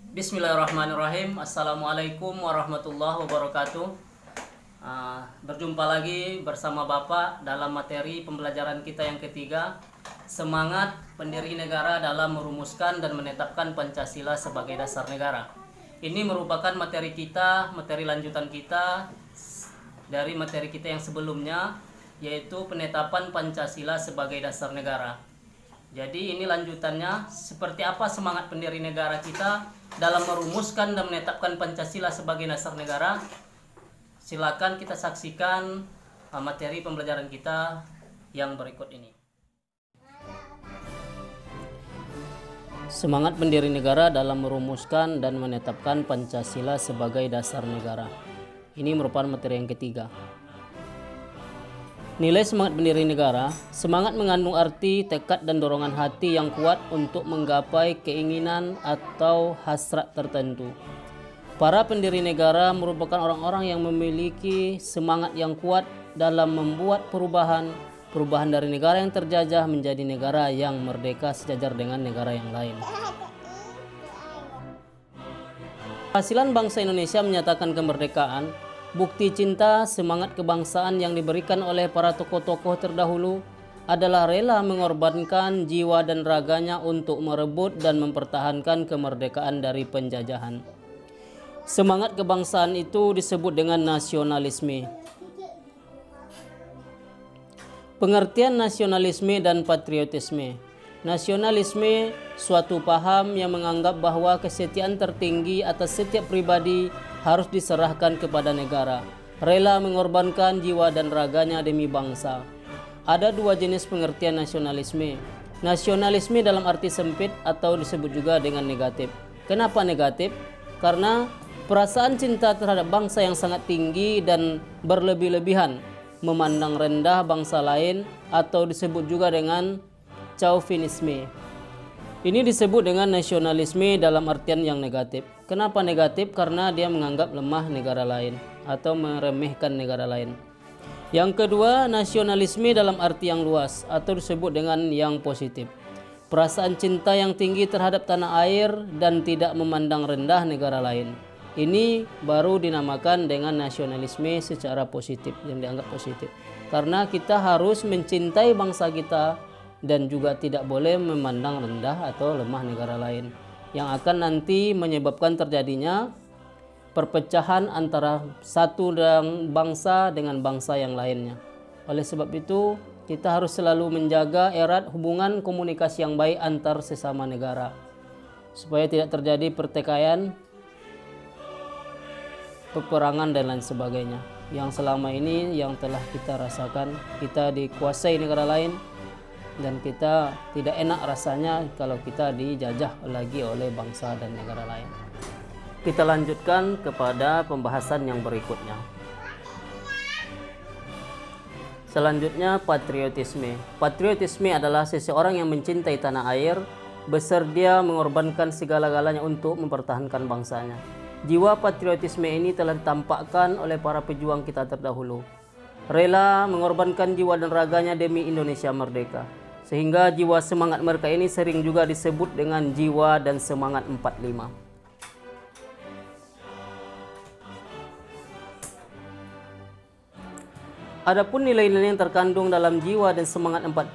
Bismillahirrahmanirrahim. Assalamualaikum warahmatullahi wabarakatuh. Berjumpa lagi bersama Bapak dalam materi pembelajaran kita yang ketiga, semangat pendiri negara dalam merumuskan dan menetapkan Pancasila sebagai dasar negara. Ini merupakan materi kita, materi lanjutan kita dari materi kita yang sebelumnya, yaitu penetapan Pancasila sebagai dasar negara. Jadi ini lanjutannya, seperti apa semangat pendiri negara kita dalam merumuskan dan menetapkan Pancasila sebagai dasar negara. Silakan kita saksikan materi pembelajaran kita yang berikut ini. Semangat pendiri negara dalam merumuskan dan menetapkan Pancasila sebagai dasar negara. Ini merupakan materi yang ketiga. Nilai semangat pendiri negara, semangat mengandung arti, tekad dan dorongan hati yang kuat untuk menggapai keinginan atau hasrat tertentu. Para pendiri negara merupakan orang-orang yang memiliki semangat yang kuat dalam membuat perubahan dari negara yang terjajah menjadi negara yang merdeka sejajar dengan negara yang lain. Hasilan bangsa Indonesia menyatakan kemerdekaan, bukti cinta, semangat kebangsaan yang diberikan oleh para tokoh-tokoh terdahulu adalah rela mengorbankan jiwa dan raganya untuk merebut dan mempertahankan kemerdekaan dari penjajahan. Semangat kebangsaan itu disebut dengan nasionalisme. Pengertian nasionalisme dan patriotisme. Nasionalisme suatu paham yang menganggap bahwa kesetiaan tertinggi atas setiap pribadi harus diserahkan kepada negara, rela mengorbankan jiwa dan raganya demi bangsa. Ada dua jenis pengertian nasionalisme. Nasionalisme dalam arti sempit atau disebut juga dengan negatif. Kenapa negatif? Karena perasaan cinta terhadap bangsa yang sangat tinggi dan berlebih-lebihan, memandang rendah bangsa lain, atau disebut juga dengan chauvinisme. Ini disebut dengan nasionalisme dalam artian yang negatif. Kenapa negatif? Karena dia menganggap lemah negara lain atau meremehkan negara lain. Yang kedua, nasionalisme dalam arti yang luas atau disebut dengan yang positif. Perasaan cinta yang tinggi terhadap tanah air dan tidak memandang rendah negara lain. Ini baru dinamakan dengan nasionalisme secara positif, yang dianggap positif. Karena kita harus mencintai bangsa kita dan juga tidak boleh memandang rendah atau lemah negara lain, yang akan nanti menyebabkan terjadinya perpecahan antara satu bangsa dengan bangsa yang lainnya. Oleh sebab itu, kita harus selalu menjaga erat hubungan komunikasi yang baik antar sesama negara, supaya tidak terjadi pertikaian, peperangan dan lain sebagainya. Yang selama ini yang telah kita rasakan, kita dikuasai negara lain, dan kita tidak enak rasanya kalau kita dijajah lagi oleh bangsa dan negara lain. Kita lanjutkan kepada pembahasan yang berikutnya. Selanjutnya, patriotisme. Patriotisme adalah seseorang yang mencintai tanah air, bersedia mengorbankan segala-galanya untuk mempertahankan bangsanya. Jiwa patriotisme ini telah ditampakkan oleh para pejuang kita terdahulu. Rela mengorbankan jiwa dan raganya demi Indonesia merdeka. Sehingga jiwa semangat mereka ini sering juga disebut dengan jiwa dan semangat 45. Adapun nilai-nilai yang terkandung dalam jiwa dan semangat 45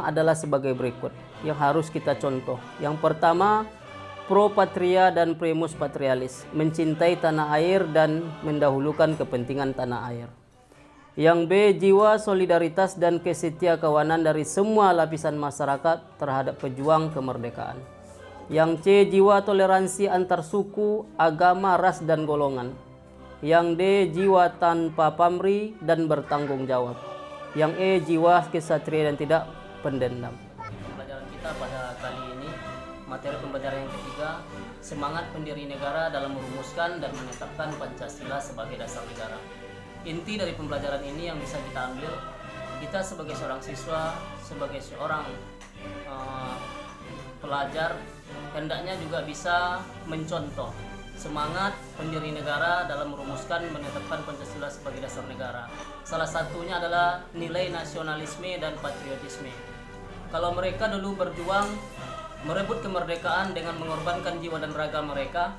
adalah sebagai berikut yang harus kita contoh. Yang pertama, pro patria dan primus patrialis, mencintai tanah air dan mendahulukan kepentingan tanah air. Yang B, jiwa solidaritas dan kesetia kawanan dari semua lapisan masyarakat terhadap pejuang kemerdekaan. Yang C, jiwa toleransi antar suku, agama, ras, dan golongan. Yang D, jiwa tanpa pamrih dan bertanggung jawab. Yang E, jiwa kesatria dan tidak pendendam. Pembelajaran kita pada kali ini, materi pembelajaran yang ketiga, semangat pendiri negara dalam merumuskan dan menetapkan Pancasila sebagai dasar negara. Inti dari pembelajaran ini yang bisa kita ambil, kita sebagai seorang siswa, sebagai seorang pelajar, hendaknya juga bisa mencontoh semangat pendiri negara dalam merumuskan menetapkan Pancasila sebagai dasar negara. Salah satunya adalah nilai nasionalisme dan patriotisme. Kalau mereka dulu berjuang merebut kemerdekaan dengan mengorbankan jiwa dan raga mereka.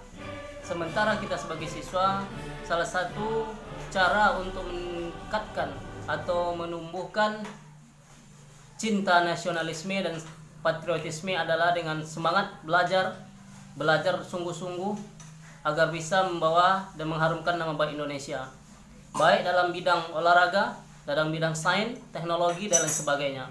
Sementara kita sebagai siswa, salah satu cara untuk meningkatkan atau menumbuhkan cinta nasionalisme dan patriotisme adalah dengan semangat belajar sungguh-sungguh agar bisa membawa dan mengharumkan nama baik Indonesia, baik dalam bidang olahraga, dalam bidang sains, teknologi, dan lain sebagainya.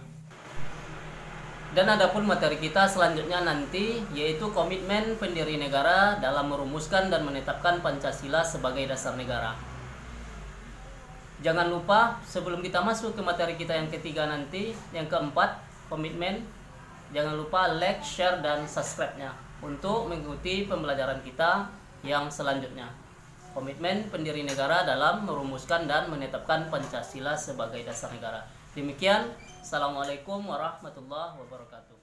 Dan adapun materi kita selanjutnya nanti yaitu komitmen pendiri negara dalam merumuskan dan menetapkan Pancasila sebagai dasar negara. Jangan lupa sebelum kita masuk ke materi kita yang ketiga nanti, yang keempat, komitmen, jangan lupa like, share, dan subscribe-nya untuk mengikuti pembelajaran kita yang selanjutnya. Komitmen pendiri negara dalam merumuskan dan menetapkan Pancasila sebagai dasar negara. Demikian, Assalamualaikum warahmatullahi wabarakatuh.